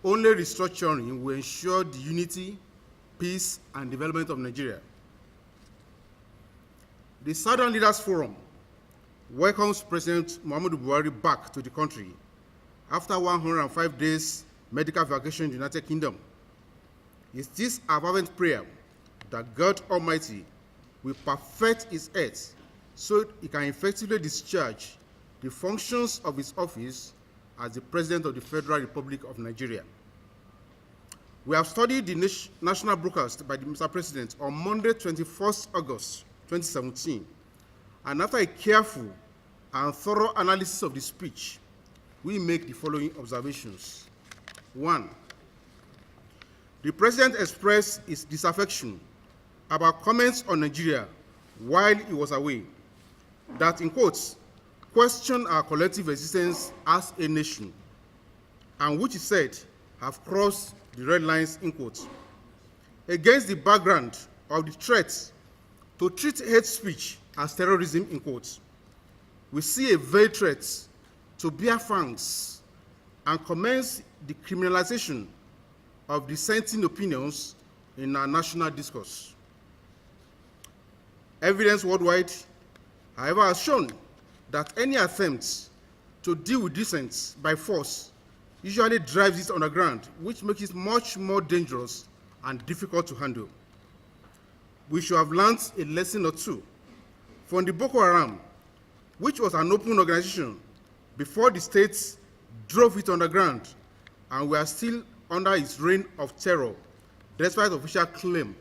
Only restructuring will ensure the unity, peace, and development of Nigeria. The Southern Leaders Forum welcomes President Muhammadu Buhari back to the country after 105 days medical vacation in the United Kingdom. It is our fervent prayer that God Almighty will perfect his health so he can effectively discharge the functions of his office as the President of the Federal Republic of Nigeria. We have studied the national broadcast by the Mr. President on Monday, 21st August 2017, and after a careful and thorough analysis of the speech, we make the following observations. 1. The President expressed his disaffection about comments on Nigeria while he was away that, in quotes, question our collective existence as a nation, and which he said have crossed the red lines, in quotes. Against the background of the threat to treat hate speech as terrorism, in quotes, we see a veiled threat to bear fangs and commence the criminalization of dissenting opinions in our national discourse. Evidence worldwide, however, has shown that any attempt to deal with dissent by force usually drives it underground, which makes it much more dangerous and difficult to handle. We should have learned a lesson or two from the Boko Haram, which was an open organization before the states drove it underground, and we are still under its reign of terror, despite official claim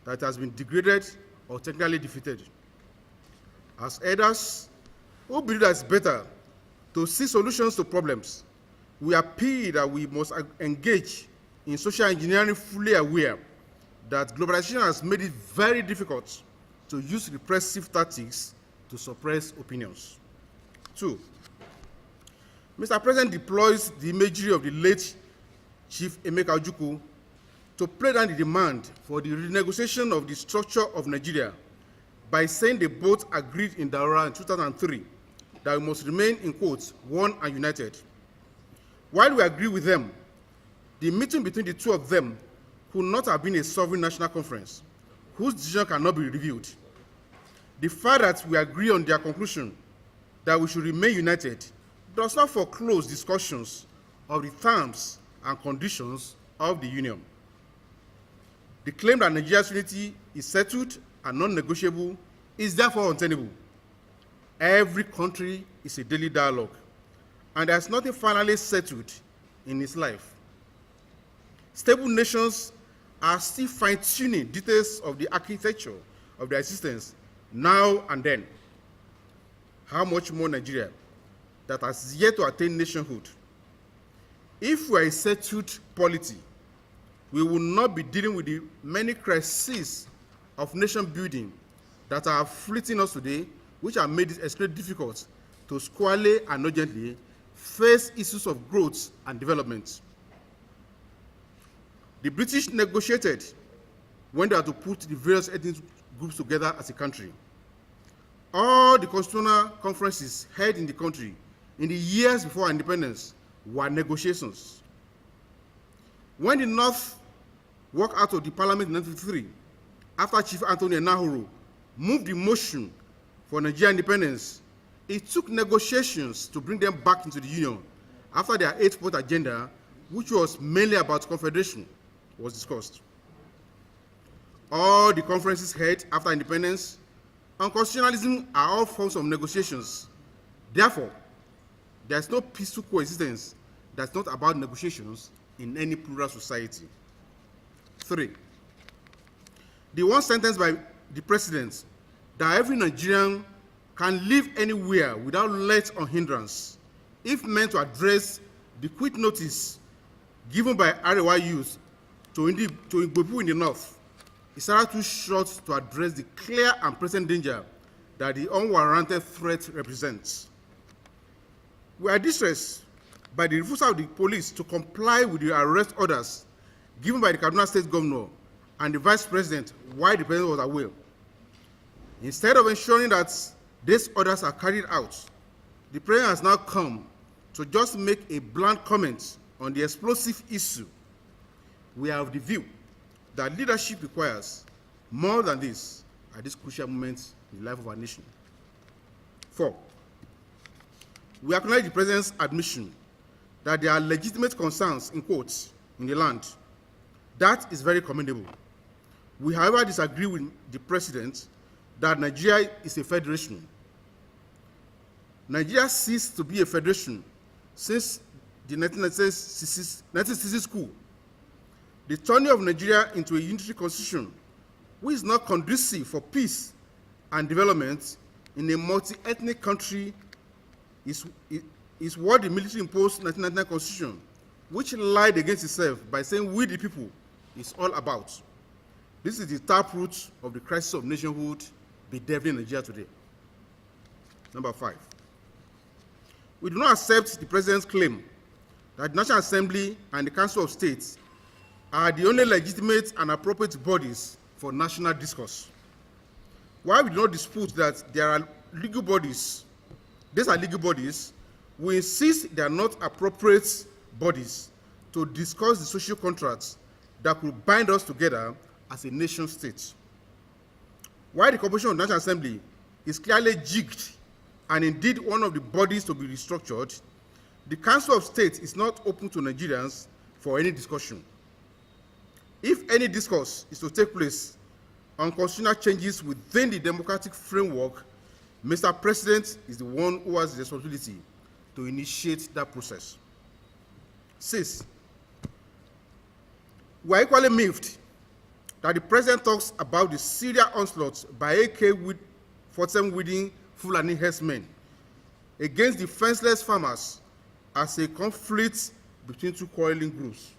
that it has been degraded or technically defeated. As elders who believe that it's better to see solutions to problems, we appeal that we must engage in social engineering, fully aware that globalization has made it very difficult to use repressive tactics to suppress opinions. 2. Mr. President deploys the imagery of the late Chief Emeka Ojukwu to play down the demand for the renegotiation of the structure of Nigeria by saying they both agreed in Daura in 2003 that we must remain, in quotes, one and united. While we agree with them, the meeting between the two of them could not have been a sovereign national conference whose decision cannot be reviewed. The fact that we agree on their conclusion that we should remain united does not foreclose discussions of the terms and conditions of the union. The claim that Nigeria's unity is settled and non-negotiable is therefore untenable. Every country is a daily dialogue, and there is nothing finally settled in its life. Stable nations are still fine-tuning details of the architecture of their existence now and then. How much more Nigeria that has yet to attain nationhood? If we are a settled polity, we will not be dealing with the many crises of nation building that are afflicting us today, which have made it extremely difficult to squarely and urgently face issues of growth and development. The British negotiated when they had to put the various ethnic groups together as a country. All the constitutional conferences held in the country in the years before our independence were negotiations. When the North walked out of the parliament in 1953, after Chief Anthony Nahuru moved the motion for Nigerian independence, it took negotiations to bring them back into the Union after their 8-point agenda, which was mainly about confederation, was discussed. All the conferences held after independence on constitutionalism are all forms of negotiations. Therefore, there is no peaceful coexistence that's not about negotiations in any plural society. 3. The one sentence by the President that every Nigerian can live anywhere without let or hindrance if meant to address the quick notice given by Arewa youth to Igbo in the north, is rather too short to address the clear and present danger that the unwarranted threat represents. We are distressed by the refusal of the police to comply with the arrest orders given by the Kaduna State Governor and the Vice President while the President was away. Instead of ensuring that these orders are carried out, the President has now come to just make a blunt comment on the explosive issue. We are of the view that leadership requires more than this at this crucial moment in the life of our nation. 4, we acknowledge the President's admission that there are legitimate concerns, in quotes, in the land. That is very commendable. We, however, disagree with the President that Nigeria is a federation. Nigeria ceased to be a federation since the 1960s coup. The turning of Nigeria into a unitary constitution, which is not conducive for peace and development in a multi-ethnic country, is what the military-imposed 1999 constitution, which lied against itself by saying we the people, is all about. This is the taproot of the crisis of nationhood bedeviling Nigeria today. Number 5. We do not accept the President's claim that the National Assembly and the Council of States are the only legitimate and appropriate bodies for national discourse. While we do not dispute that there are legal bodies, these are legal bodies, we insist they are not appropriate bodies to discuss the social contracts that could bind us together as a nation state. While the Corporation of the National Assembly is clearly jigged and indeed one of the bodies to be restructured, the Council of State is not open to Nigerians for any discussion. If any discourse is to take place on constitutional changes within the democratic framework, Mr. President is the one who has the responsibility to initiate that process. 6, we are equally miffed that the President talks about the serial onslaught by AK-47 wielding Fulani herdsmen against defenseless farmers as a conflict between two quarreling groups.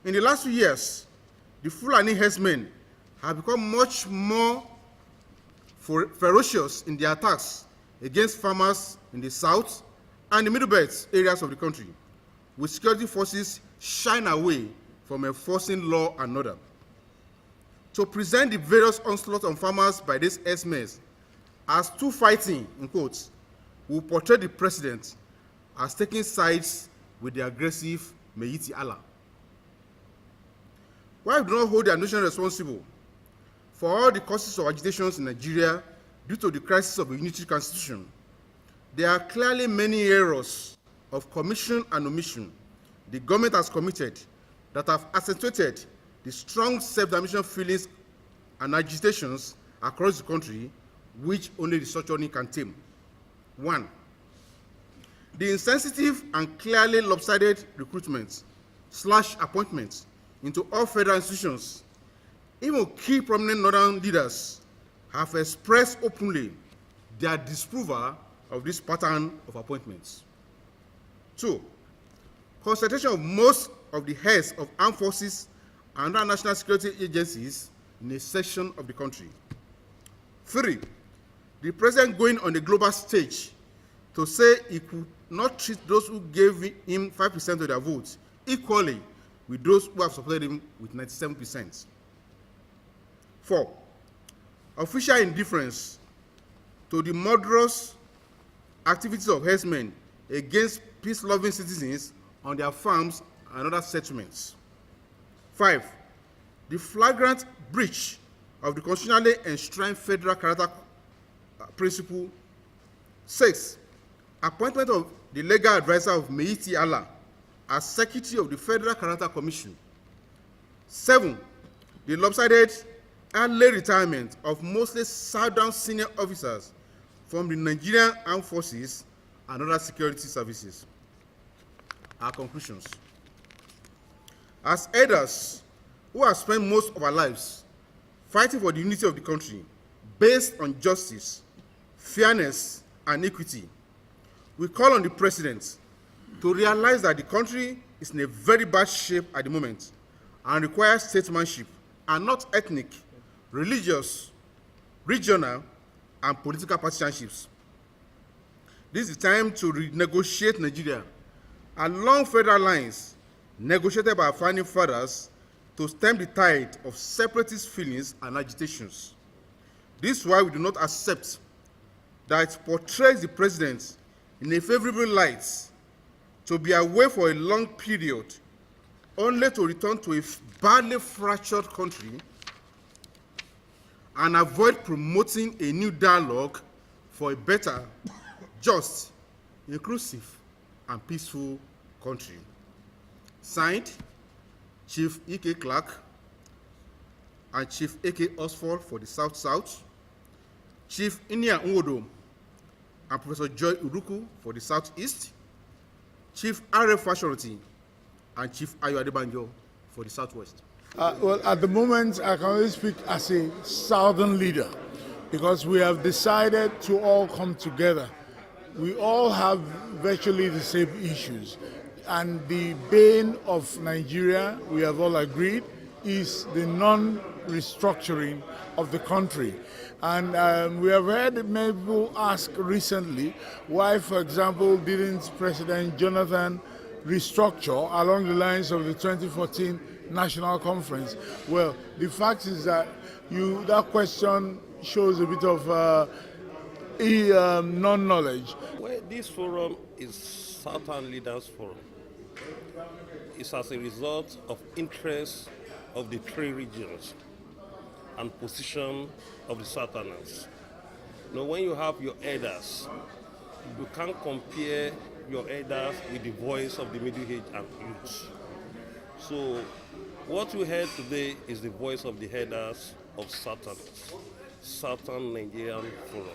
In the last few years, the Fulani herdsmen have become much more ferocious in their attacks against farmers in the south and the middle belt areas of the country, with security forces shying away from enforcing law and order. To present the various onslaught on farmers by these herdsmen as two fighting, in quotes, will portray the President as taking sides with the aggressive Meiti Allah. While we do not hold the nation responsible for all the causes of agitations in Nigeria due to the crisis of a unitary constitution, there are clearly many errors of commission and omission the government has committed that have accentuated the strong self-damnation feelings and agitations across the country, which only restructuring can tame. 1, the insensitive and clearly lopsided recruitment / appointments into all federal institutions. Even key prominent northern leaders have expressed openly their disapproval of this pattern of appointments. 2, concentration of most of the heads of armed forces and other national security agencies in a section of the country. 3, the President going on the global stage to say he could not treat those who gave him 5% of their votes equally with those who have supported him with 97%. 4, official indifference to the murderous activities of herdsmen against peace-loving citizens on their farms and other settlements. 5, the flagrant breach of the constitutionally enshrined federal character principle. 6, appointment of the legal advisor of Meiti Allah as Secretary of the Federal Character Commission. 7, the lopsided early retirement of mostly Southern senior officers from the Nigerian Armed Forces and other security services. Our conclusions. As elders who have spent most of our lives fighting for the unity of the country based on justice, fairness, and equity, We call on the president to realize that the country is in a very bad shape at the moment and requires statesmanship and not ethnic, religious, regional, and political partisanships. This is the time to renegotiate Nigeria along federal lines negotiated by our founding fathers to stem the tide of separatist feelings and agitations. This is why we do not accept that it portrays the president in a favorable light to be away for a long period only to return to a badly fractured country and avoid promoting a new dialogue for a better, just, inclusive, and peaceful country. Signed, Chief E.K. Clark and Chief A.K. Osford for the South-South, Chief Inia Nwodo and Professor Joy Uruku for the Southeast, Chief R.F. Fashionati and Chief Ayo Adebanjo for the Southwest. Well, at the moment, I can only speak as a Southern leader because we have decided to all come together. We all have virtually the same issues. And the bane of Nigeria, we have all agreed, is the non-restructuring of the country. And we have heard many people ask recently why, for example, didn't President Jonathan restructure along the lines of the 2014 National Conference? Well, the fact is that that question shows a bit of non-knowledge. Well, this forum is Southern Leaders Forum. It's as a result of interests of the three regions and position of the Southerners. Now, when you have your elders, you can't compare your elders with the voice of the middle age and youth. So, what we heard today is the voice of the elders of Southerners, Southern Nigerian Forum.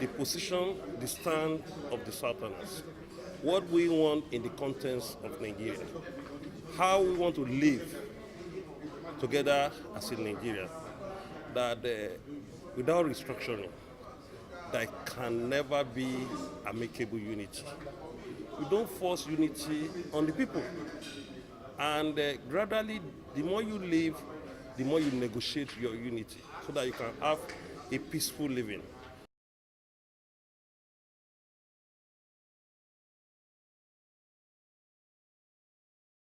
The position, the stand of the Southerners, what we want in the context of Nigeria, how we want to live together as in Nigeria, that without restructuring, there can never be amicable unity. We don't force unity on the people. And gradually, the more you live, the more you negotiate your unity so that you can have a peaceful living.